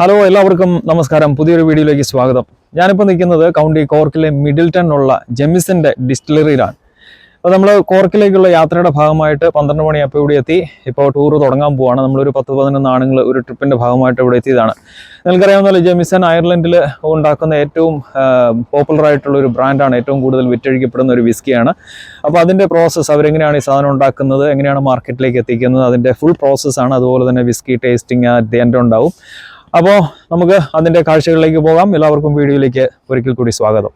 Hello എല്ലാവർക്കും നമസ്കാരം. പുതിയൊരു വീഡിയോയിലേക്ക് സ്വാഗതം. ഞാനിപ്പോൾ നിൽക്കുന്നത് കൗണ്ടി കോർക്കിലെ മിഡിൽട്ടൺ ഉള്ള ജെമിസന്റെ ഡിസ്റ്റിലറിയിലാണ്. അപ്പോൾ നമ്മൾ കോർക്കിലേക്കുള്ള യാത്രയുടെ ഭാഗമായിട്ട് 12 മണിയപ്പോൾ ഇവിടെ എത്തി. ഇപ്പോൾ ടൂർ തുടങ്ങാൻ പോവാണ്. നമ്മളൊരു 10-11 ആണുങ്ങൾ ഒരു ട്രിപ്പിൻ്റെ ഭാഗമായിട്ട് ഇവിടെ എത്തിയതാണ്. നിങ്ങൾക്കറിയാവുന്ന ജെമിസൺ അയർലൻഡിൽ ഉണ്ടാക്കുന്ന ഏറ്റവും പോപ്പുലർ ആയിട്ടുള്ള ഒരു ബ്രാൻഡാണ്, ഏറ്റവും കൂടുതൽ വിറ്റഴിക്കപ്പെടുന്ന ഒരു വിസ്കിയാണ്. അപ്പോൾ അതിൻ്റെ പ്രോസസ്സ്, അവരെങ്ങനെയാണ് ഈ സാധനം ഉണ്ടാക്കുന്നത്, എങ്ങനെയാണ് മാർക്കറ്റിലേക്ക് എത്തിക്കുന്നത്, അതിൻ്റെ ഫുൾ പ്രോസസ്സാണ്. അതുപോലെ തന്നെ വിസ്കി ടേസ്റ്റിംഗ് അറ്റ് എൻഡ് ഉണ്ടാവും. അപ്പോൾ നമുക്ക് അതിൻ്റെ കാഴ്ചകളിലേക്ക് പോകാം. എല്ലാവർക്കും വീഡിയോയിലേക്ക് ഒരിക്കൽ കൂടി സ്വാഗതം.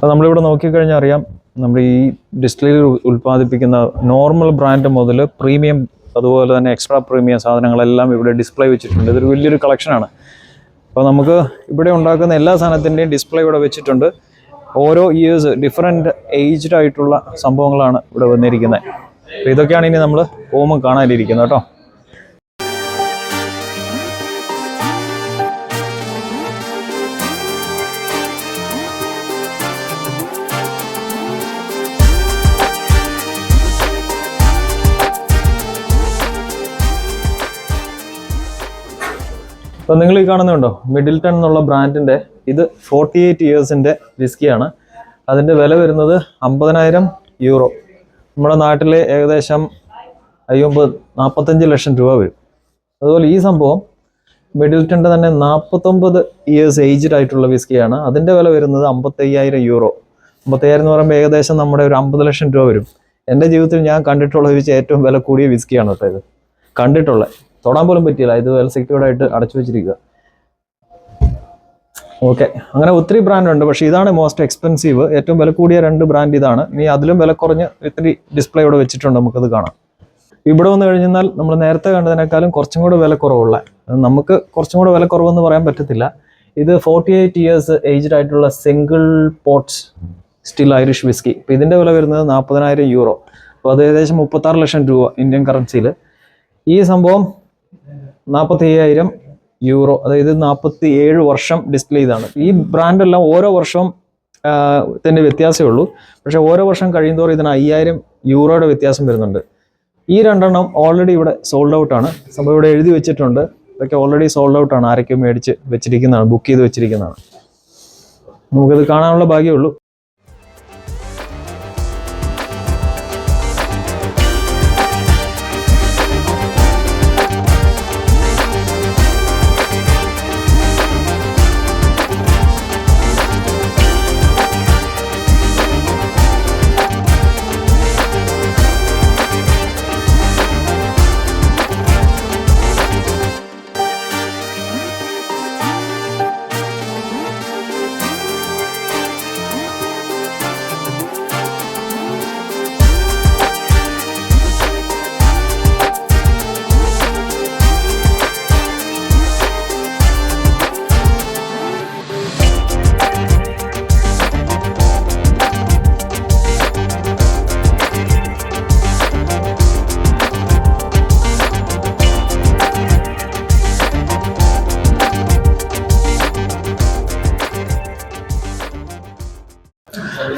അപ്പോൾ നമ്മളിവിടെ നോക്കിക്കഴിഞ്ഞാൽ അറിയാം, നമ്മുടെ ഈ ഡിസ്റ്റിലറി ഉൽപ്പാദിപ്പിക്കുന്ന നോർമൽ ബ്രാൻഡ് മുതൽ പ്രീമിയം, അതുപോലെ തന്നെ എക്സ്ട്രാ പ്രീമിയം സാധനങ്ങളെല്ലാം ഇവിടെ ഡിസ്പ്ലേ വെച്ചിട്ടുണ്ട്. ഇതൊരു വലിയൊരു കളക്ഷനാണ്. അപ്പോൾ നമുക്ക് ഇവിടെ ഉണ്ടാക്കുന്ന എല്ലാ സാധനത്തിൻ്റെയും ഡിസ്പ്ലേ ഇവിടെ വെച്ചിട്ടുണ്ട്. ഓരോ ഇയേഴ്സ് ഡിഫറെൻറ്റ് ഏജ്ഡ് ആയിട്ടുള്ള സംഭവങ്ങളാണ് ഇവിടെ വന്നിരിക്കുന്നത്. അപ്പോൾ ഇതൊക്കെയാണ് ഇനി നമ്മൾ പോകുമ്പോൾ കാണാനിരിക്കുന്നത് കേട്ടോ. അപ്പോൾ നിങ്ങൾ ഈ കാണുന്നുണ്ടോ, മിഡിൽട്ടൺ എന്നുള്ള ബ്രാൻഡിൻ്റെ ഇത് 48 ഇയേഴ്സിൻ്റെ വിസ്കിയാണ്. അതിൻ്റെ വില വരുന്നത് 50,000 യൂറോ. നമ്മുടെ നാട്ടിൽ ഏകദേശം 45 ലക്ഷം രൂപ വരും. അതുപോലെ ഈ സംഭവം മിഡിൽട്ടൻ്റെ തന്നെ 49 ഇയേഴ്സ് ഏജ്ഡ് ആയിട്ടുള്ള വിസ്കിയാണ്. അതിൻ്റെ വില വരുന്നത് 55,000 യൂറോ. 55,000 എന്ന് പറയുമ്പോൾ ഏകദേശം നമ്മുടെ ഒരു 50 ലക്ഷം രൂപ വരും. എൻ്റെ ജീവിതത്തിൽ ഞാൻ കണ്ടിട്ടുള്ള വെച്ച് ഏറ്റവും വില കൂടിയ വിസ്കിയാണ് കേട്ടോ ഇത്. കണ്ടിട്ടുള്ള തൊടാൻ പോലും പറ്റിയില്ല. ഇത് വെൽ സെക്യൂർഡ് ആയിട്ട് അടച്ചു വെച്ചിരിക്കുക. ഓക്കെ, അങ്ങനെ ഒത്തിരി ബ്രാൻഡ് ഉണ്ട്, പക്ഷേ ഇതാണ് മോസ്റ്റ് എക്സ്പെൻസീവ്. ഏറ്റവും വില കൂടിയ 2 ബ്രാൻഡ് ഇതാണ്. ഇനി അതിലും വില കുറഞ്ഞ് ഇത്തിരി ഡിസ്പ്ലേ ഇവിടെ വെച്ചിട്ടുണ്ട്, നമുക്കത് കാണാം. ഇവിടെ വന്നു കഴിഞ്ഞാൽ നമ്മൾ നേരത്തെ കണ്ടതിനേക്കാളും കുറച്ചും കൂടെ വില കുറവുള്ള, നമുക്ക് കുറച്ചും കൂടെ വില കുറവെന്ന് പറയാൻ പറ്റത്തില്ല. ഇത് 48 ഇയേഴ്സ് ഏജ്ഡ് ആയിട്ടുള്ള single pots still Irish whisky. ഇപ്പോൾ ഇതിൻ്റെ വില വരുന്നത് 40,000 യൂറോ. അപ്പോൾ അത് ഏകദേശം 36 ലക്ഷം രൂപ ഇന്ത്യൻ കറൻസിയിൽ. ഈ സംഭവം 45,000 യൂറോ, അതായത് 47 വർഷം ഡിസ്പ്ലേ ചെയ്താണ്. ഈ ബ്രാൻഡെല്ലാം ഓരോ വർഷവും തന്നെ വ്യത്യാസമേ ഉള്ളൂ. പക്ഷേ ഓരോ വർഷം കഴിയുന്നതോറും ഇതിന് 5,000 യൂറോയുടെ വ്യത്യാസം വരുന്നുണ്ട്. ഈ 2 ഓൾറെഡി ഇവിടെ സോൾഡ് ഔട്ടാണ്. സംഭവം ഇവിടെ എഴുതി വെച്ചിട്ടുണ്ട്. ഇതൊക്കെ ഓൾറെഡി സോൾഡ് ഔട്ടാണ്. ആരൊക്കെ മേടിച്ച് വെച്ചിരിക്കുന്നതാണ്, ബുക്ക് ചെയ്ത് വെച്ചിരിക്കുന്നതാണ്. നമുക്കിത് കാണാനുള്ള ഭാഗ്യമുള്ളൂ.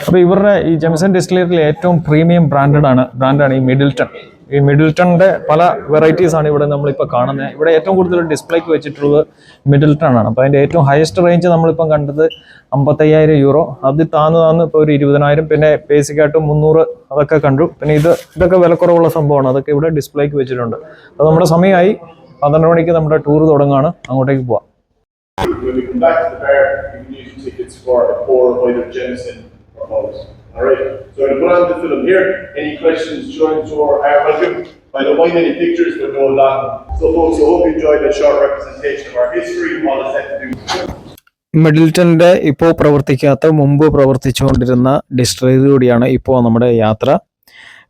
അപ്പോൾ ഇവരുടെ ഈ ജെംസൺ ഡിസ്റ്റിലറിയിലെ ഏറ്റവും പ്രീമിയം ബ്രാൻഡാണ് ഈ മിഡിൽട്ടൺ. ഈ മിഡിൽട്ടണിൻ്റെ പല വെറൈറ്റീസ് ആണ് ഇവിടെ നമ്മളിപ്പോൾ കാണുന്നത്. ഇവിടെ ഏറ്റവും കൂടുതൽ ഡിസ്പ്ലേക്ക് വെച്ചിട്ടുള്ളത് മിഡിൽട്ടൺ ആണ്. അപ്പോൾ അതിൻ്റെ ഏറ്റവും ഹയസ്റ്റ് റേഞ്ച് നമ്മളിപ്പം കണ്ടത് 55,000 യൂറോ. അത് താന്ന് ഇപ്പോൾ ഒരു 20,000, പിന്നെ ബേസിക്കായിട്ട് 300 അതൊക്കെ കണ്ടു. പിന്നെ ഇതൊക്കെ വിലക്കുറവുള്ള സംഭവമാണ്. അതൊക്കെ ഇവിടെ ഡിസ്പ്ലേക്ക് വെച്ചിട്ടുണ്ട്. അപ്പോൾ നമ്മുടെ സമയമായി 12 മണിക്ക് നമ്മുടെ ടൂർ തുടങ്ങുകയാണ്. അങ്ങോട്ടേക്ക് പോവാം. When we come back to the bar, you can use tickets for a pour of either Jameson or Holmes. Alright, so I'm going to put on the film here. Any questions during the tour are welcome. I don't mind any pictures, but no lot. So folks, I hope you enjoyed that short representation of our history and all that's had to do. മിഡിൽട്ടണിൻ്റെ ഇപ്പോൾ പ്രവർത്തിക്കാത്ത മുമ്പ് പ്രവർത്തിച്ചുകൊണ്ടിരുന്ന ഡിസ്റ്റിലറിയിലൂടെയാണ് ഇപ്പോൾ നമ്മുടെ യാത്ര.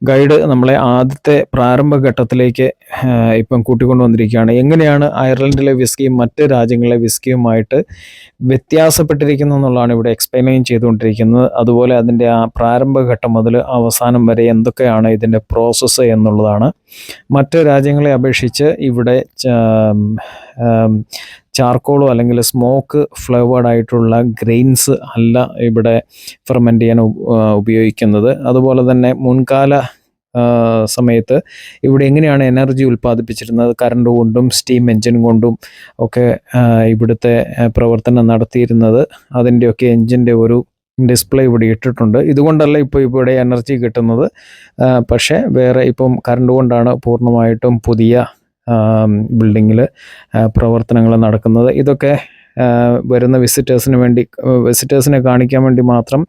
Guide നമ്മളെ ആദ്യത്തെ പ്രാരംഭഘട്ടത്തിലേക്ക് ഇപ്പം കൂട്ടിക്കൊണ്ടുവന്നിരിക്കുകയാണ്. എങ്ങനെയാണ് അയർലൻഡിലെ വിസ്കിയും മറ്റ് രാജ്യങ്ങളിലെ വിസ്കിയുമായിട്ട് വ്യത്യാസപ്പെട്ടിരിക്കുന്നു എന്നുള്ളതാണ് ഇവിടെ എക്സ്പ്ലെയിൻ ചെയ്തുകൊണ്ടിരിക്കുന്നത്. അതുപോലെ അതിൻ്റെ ആ പ്രാരംഭഘട്ടം മുതൽ അവസാനം വരെ എന്തൊക്കെയാണ് ഇതിൻ്റെ പ്രോസസ്സ് എന്നുള്ളതാണ്. മറ്റ് രാജ്യങ്ങളെ അപേക്ഷിച്ച് ഇവിടെ ചാർക്കോളോ അല്ലെങ്കിൽ സ്മോക്ക് ഫ്ലേവേർഡ് ആയിട്ടുള്ള ഗ്രെയിൻസ് അല്ല ഇവിടെ ഫെർമെൻ്റ് ചെയ്യാൻ ഉപയോഗിക്കുന്നത്. അതുപോലെ തന്നെ മുൻകാല സമയത്ത് ഇവിടെ എങ്ങനെയാണ് എനർജി ഉൽപ്പാദിപ്പിച്ചിരുന്നത്, കറണ്ട് കൊണ്ടും സ്റ്റീം എൻജിൻ കൊണ്ടും ഒക്കെ ഇവിടുത്തെ പ്രവർത്തനം നടത്തിയിരുന്നത്. അതിൻ്റെയൊക്കെ എൻജിൻ്റെ ഒരു ഡിസ്പ്ലേ ഇവിടെ ഇട്ടിട്ടുണ്ട്. ഇതുകൊണ്ടല്ല ഇപ്പോൾ ഇവിടെ എനർജി കിട്ടുന്നത്, പക്ഷേ വേറെ ഇപ്പം കറണ്ട് കൊണ്ടാണ് പൂർണ്ണമായിട്ടും പുതിയ ബിൽഡിങ്ങിൽ പ്രവർത്തനങ്ങൾ നടക്കുന്നത്. ഇതൊക്കെ വരുന്ന വിസിറ്റേഴ്സിനെ കാണിക്കാൻ വേണ്ടി മാത്രം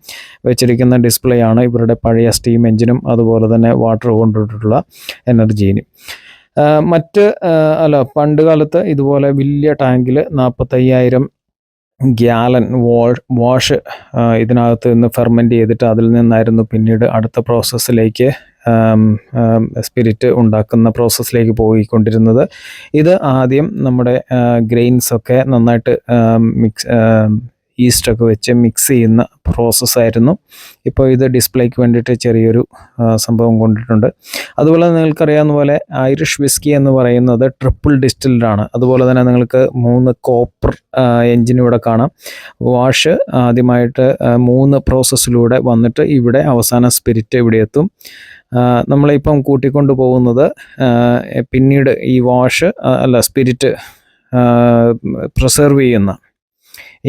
വെച്ചിരിക്കുന്ന ഡിസ്പ്ലേ ആണ് ഇവരുടെ പഴയ സ്റ്റീം എൻജിനും അതുപോലെ തന്നെ വാട്ടർ കൊണ്ടിട്ടുള്ള എനർജീനും. പണ്ട് കാലത്ത് ഇതുപോലെ വലിയ ടാങ്കിൽ 45,000 ഗ്യാലൻ വാഷ് ഇതിനകത്ത് നിന്ന് ഫെർമെൻ്റ് ചെയ്തിട്ട് അതിൽ നിന്നായിരുന്നു പിന്നീട് അടുത്ത പ്രോസസ്സിലേക്ക് സ്പിരിറ്റ് ഉണ്ടാക്കുന്ന പ്രോസസ്സിലേക്ക് പോയിക്കൊണ്ടിരുന്നത്. ഇത് ആദ്യം നമ്മുടെ ഗ്രെയിൻസൊക്കെ നന്നായിട്ട് ഈസ്റ്റൊക്കെ വെച്ച് മിക്സ് ചെയ്യുന്ന പ്രോസസ്സായിരുന്നു. ഇപ്പോൾ ഇത് ഡിസ്പ്ലേക്ക് വേണ്ടിയിട്ട് ചെറിയൊരു സംഭവം കൊണ്ടിട്ടുണ്ട്. അതുപോലെ നിങ്ങൾക്കറിയാവുന്ന പോലെ ഐറിഷ് വിസ്കി എന്ന് പറയുന്നത് ട്രിപ്പിൾ ഡിസ്റ്റിൽഡ് ആണ്. അതുപോലെ തന്നെ നിങ്ങൾക്ക് 3 കോപ്പർ എൻജിൻ ഇവിടെ കാണാം. വാഷ് ആദ്യമായിട്ട് 3 പ്രോസസ്സിലൂടെ വന്നിട്ട് ഇവിടെ അവസാന സ്പിരിറ്റ് ഇവിടെ എത്തും. നമ്മളിപ്പം കൂട്ടിക്കൊണ്ട് പോകുന്നത് പിന്നീട് ഈ സ്പിരിറ്റ് പ്രിസർവ് ചെയ്യുന്ന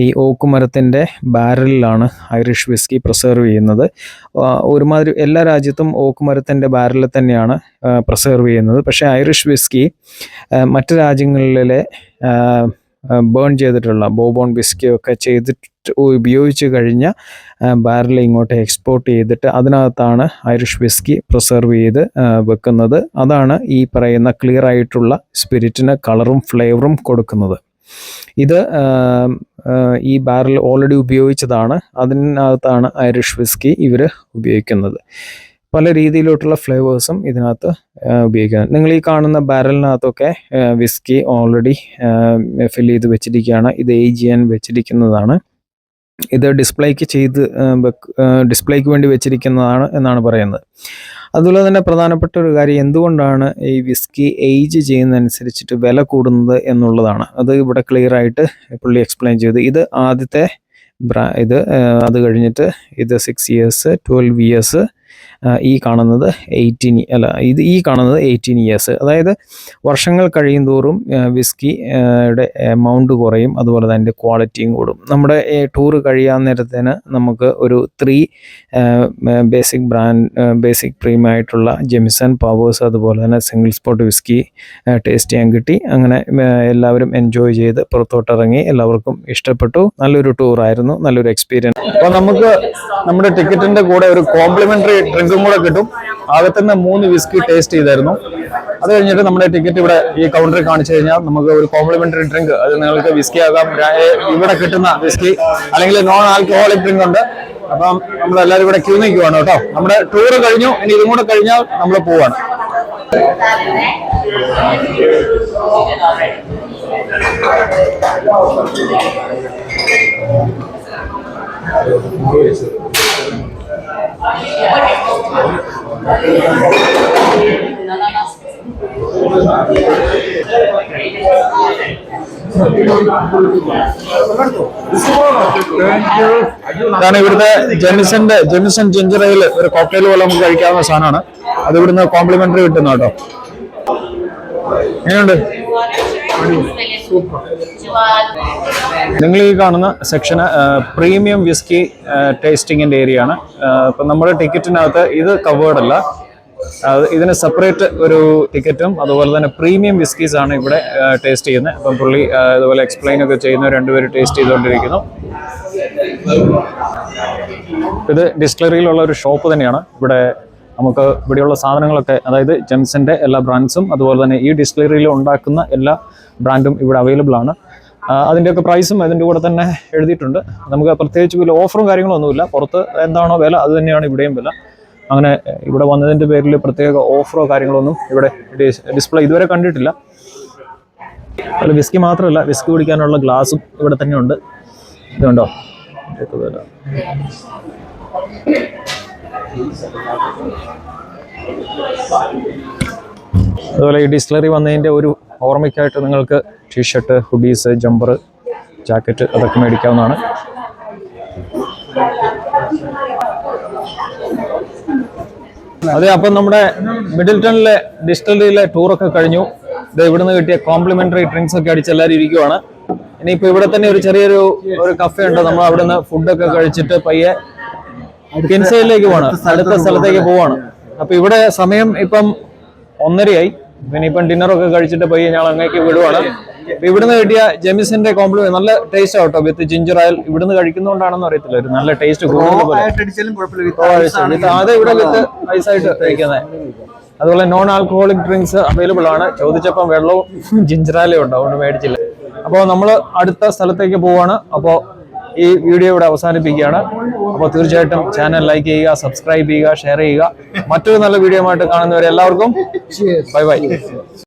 ഈ ഓക്ക് മരത്തിൻ്റെ ബാരലിലാണ് ഐറിഷ് വിസ്കി പ്രിസർവ് ചെയ്യുന്നത്. ഒരുമാതിരി എല്ലാ രാജ്യത്തും ഓക്ക് മരത്തിൻ്റെ ബാരലിൽ തന്നെയാണ് പ്രിസർവ് ചെയ്യുന്നത്. പക്ഷേ ഐറിഷ് വിസ്കി മറ്റ് രാജ്യങ്ങളിലെ ബേൺ ചെയ്തിട്ടുള്ള ബോബോൺ വിസ്കിയൊക്കെ ഉപയോഗിച്ച് കഴിഞ്ഞ ബാരൽ ഇങ്ങോട്ട് എക്സ്പോർട്ട് ചെയ്തിട്ട് അതിനകത്താണ് ഐറിഷ് വിസ്കി പ്രിസർവ് ചെയ്ത് വെക്കുന്നത്. അതാണ് ഈ പറയുന്ന ക്ലിയർ ആയിട്ടുള്ള സ്പിരിറ്റിന് കളറും ഫ്ലേവറും കൊടുക്കുന്നത്. ഇത് ഈ ബാരൽ ഓൾറെഡി ഉപയോഗിച്ചതാണ്. അതിനകത്താണ് ഐറിഷ് വിസ്കി ഇവർ ഉപയോഗിക്കുന്നത്. പല രീതിയിലോട്ടുള്ള ഫ്ലേവേഴ്സും ഇതിനകത്ത് ഉപയോഗിക്കുന്നത്. നിങ്ങൾ ഈ കാണുന്ന ബാരലിനകത്തൊക്കെ വിസ്കി ഓൾറെഡി ഫിൽ ചെയ്ത് വെച്ചിരിക്കുകയാണ്. ഇത് ഏജ് ചെയ്യാൻ വെച്ചിരിക്കുന്നതാണ്. ഇത് ഡിസ്പ്ലേക്ക് വേണ്ടി വെച്ചിരിക്കുന്നതാണ് എന്നാണ് പറയുന്നത്. അതുപോലെ തന്നെ പ്രധാനപ്പെട്ട ഒരു കാര്യം, എന്തുകൊണ്ടാണ് ഈ വിസ്കി ഏജ് ചെയ്യുന്നതനുസരിച്ചിട്ട് വില കൂടുന്നത് എന്നുള്ളതാണ്. അത് ഇവിടെ ക്ലിയർ ആയിട്ട് പുള്ളി എക്സ്പ്ലെയിൻ ചെയ്തു. ഇത് ആദ്യത്തെ അത് കഴിഞ്ഞിട്ട് ഇത് 6 ഇയേഴ്സ്, 12 ഇയേഴ്സ്, ഈ കാണുന്നത് 18 ഇയേഴ്സ്. അതായത് വർഷങ്ങൾ കഴിയും തോറും വിസ്കിയുടെ എമൗണ്ട് കുറയും, അതുപോലെ തന്നെ ക്വാളിറ്റിയും കൂടും. നമ്മുടെ ടൂർ കഴിയാൻ നേരത്തിന് നമുക്ക് ഒരു 3 ബേസിക് പ്രീമിയം ആയിട്ടുള്ള ജെമിസൺ, പവേഴ്സ്, അതുപോലെ തന്നെ സിംഗിൾ സ്പോട്ട് വിസ്കി ടേസ്റ്റ് ചെയ്യാൻ കിട്ടി. അങ്ങനെ എല്ലാവരും എൻജോയ് ചെയ്ത് പുറത്തോട്ടിറങ്ങി. എല്ലാവർക്കും ഇഷ്ടപ്പെട്ടു. നല്ലൊരു ടൂറായിരുന്നു, നല്ലൊരു എക്സ്പീരിയൻസ്. അപ്പോൾ നമുക്ക് നമ്മുടെ ടിക്കറ്റിൻ്റെ കൂടെ ഒരു കോംപ്ലിമെൻ്ററി ഡ്രിങ്കും കൂടെ കിട്ടും. അകത്തുനിന്ന് 3 വിസ്കി ടേസ്റ്റ് ചെയ്തായിരുന്നു. അത് കഴിഞ്ഞിട്ട് നമ്മുടെ ടിക്കറ്റ് ഇവിടെ ഈ കൗണ്ടറിൽ കാണിച്ചു കഴിഞ്ഞാൽ നമുക്ക് ഒരു കോംപ്ലിമെൻ്ററി ഡ്രിങ്ക്, അത് നിങ്ങൾക്ക് വിസ്കി ആകാം, ഇവിടെ കിട്ടുന്ന വിസ്കി അല്ലെങ്കിൽ നോൺ ആൽക്കഹോളിക് ഡ്രിങ്ക് ഉണ്ട്. അപ്പം നമ്മളെല്ലാവരും ഇവിടെ ക്യൂ നിൽക്കുവാണ് കേട്ടോ. നമ്മുടെ ടൂർ കഴിഞ്ഞു, ഇനി ഇതും കൂടെ കഴിഞ്ഞാൽ നമ്മൾ പോവാണ്. ഇതാണ് ഇവിടുത്തെ ജെമിസൺ ജിഞ്ചർ എയിൽ ഒരു കോക്ടെയിൽ പോലെ നമുക്ക് കഴിക്കാവുന്ന സാധനമാണ്. അത് ഇവിടുന്ന് കോംപ്ലിമെന്ററി കിട്ടുന്ന കേട്ടോ. എങ്ങനെയുണ്ട്? നിങ്ങൾ ഈ കാണുന്ന സെക്ഷന് പ്രീമിയം വിസ്കി ടേസ്റ്റിംഗിന്റെ ഏരിയ ആണ്. ഇപ്പം നമ്മുടെ ടിക്കറ്റിനകത്ത് ഇത് കവേർഡ് അല്ല, ഇതിന് സെപ്പറേറ്റ് ഒരു ടിക്കറ്റും അതുപോലെ തന്നെ പ്രീമിയം വിസ്കീസ് ആണ് ഇവിടെ ടേസ്റ്റ് ചെയ്യുന്നത്. അപ്പം പുള്ളി അതുപോലെ എക്സ്പ്ലെയിൻ ഒക്കെ ചെയ്യുന്ന രണ്ടുപേരും ടേസ്റ്റ് ചെയ്തുകൊണ്ടിരിക്കുന്നു. ഇത് ഡിസ്റ്റിലറിയിലുള്ള ഒരു ഷോപ്പ് തന്നെയാണ്. ഇവിടെ നമുക്ക് ഇവിടെയുള്ള സാധനങ്ങളൊക്കെ, അതായത് ജെംസിൻ്റെ എല്ലാ ബ്രാൻഡ്സും അതുപോലെ തന്നെ ഈ ഡിസ്റ്റിലറിയിൽ ഉണ്ടാക്കുന്ന എല്ലാ ബ്രാൻഡും ഇവിടെ അവൈലബിൾ ആണ്. അതിൻ്റെയൊക്കെ പ്രൈസും അതിൻ്റെ കൂടെ തന്നെ എഴുതിയിട്ടുണ്ട്. നമുക്ക് പ്രത്യേകിച്ച് വലിയ ഓഫറും കാര്യങ്ങളൊന്നുമില്ല. പുറത്ത് എന്താണോ വില അത് തന്നെയാണ് ഇവിടെയും വില. അങ്ങനെ ഇവിടെ വന്നതിൻ്റെ പേരിൽ പ്രത്യേക ഓഫറോ കാര്യങ്ങളൊന്നും ഇവിടെ ഡിസ്പ്ലേ ഇതുവരെ കണ്ടിട്ടില്ല. അതിൽ വിസ്കി മാത്രമല്ല, വിസ്കി കുടിക്കാനുള്ള ഗ്ലാസും ഇവിടെ തന്നെ ഉണ്ട്. ഇതുണ്ടോ? വില അതുപോലെ ഈ ഡിസ്റ്റിലറി വന്നതിൻ്റെ ഒരു ഓർമ്മയ്ക്കായിട്ട് നിങ്ങൾക്ക് ടീഷർട്ട്, ഹുഡീസ്, ജമ്പർ, ജാക്കറ്റ് അതൊക്കെ മേടിക്കാവുന്നതാണ്. അതെ, അപ്പം നമ്മുടെ മിഡിൽടണിലെ ഡിസ്റ്റിലറിയിലെ ടൂറൊക്കെ കഴിഞ്ഞു. ഇത് ഇവിടുന്ന് കിട്ടിയ കോംപ്ലിമെന്ററി ഡ്രിങ്ക്സ് ഒക്കെ അടിച്ച് എല്ലാവരും ഇരിക്കുവാണ്. ഇനിയിപ്പോൾ ഇവിടെ തന്നെ ഒരു ചെറിയൊരു കഫേ ഉണ്ട്. നമ്മൾ അവിടുന്ന് ഫുഡൊക്കെ കഴിച്ചിട്ട് പയ്യെ കിൻസയിലേക്ക് പോവാണ്, അടുത്ത സ്ഥലത്തേക്ക് പോവാണ്. അപ്പൊ ഇവിടെ സമയം ഇപ്പം 1:30 പിന്നെ ഇപ്പം ഡിന്നറൊക്കെ കഴിച്ചിട്ട് പയ്യെ ഞങ്ങൾ അങ്ങേക്ക് വിടുവാണ്. ഇവിടുന്ന് കിട്ടിയ ജെമിസിന്റെ കോംപ്ലിമെന്റ് നല്ല ടേസ്റ്റ് ആട്ടോ, വിത്ത് ജിഞ്ചർ ഓയിൽ. ഇവിടുന്ന് കഴിക്കുന്നതുകൊണ്ടാണെന്ന് അറിയത്തില്ല, ഒരു നല്ല ടേസ്റ്റ് കൂടുതൽ. അത് ഇവിടെ വിത്ത് ഐസായിട്ട് കഴിക്കുന്നത്. അതുപോലെ നോൺ ആൽക്കഹോളിക് ഡ്രിങ്ക്സ് അവൈലബിൾ ആണ്. ചോദിച്ചപ്പം വെള്ളവും ജിഞ്ചർ ഓയിലും ഉണ്ട്, അതുകൊണ്ട് മേടിച്ചില്ല. അപ്പോൾ നമ്മൾ അടുത്ത സ്ഥലത്തേക്ക് പോവാണ്. അപ്പോൾ ഈ വീഡിയോ ഇവിടെ അവസാനിപ്പിക്കുകയാണ്. അപ്പോൾ തീർച്ചയായിട്ടും ചാനൽ ലൈക്ക് ചെയ്യുക, സബ്സ്ക്രൈബ് ചെയ്യുക, ഷെയർ ചെയ്യുക. മറ്റൊരു നല്ല വീഡിയോ ആയിട്ട് കാണുന്നവരെ എല്ലാവർക്കും ബൈ ബൈ.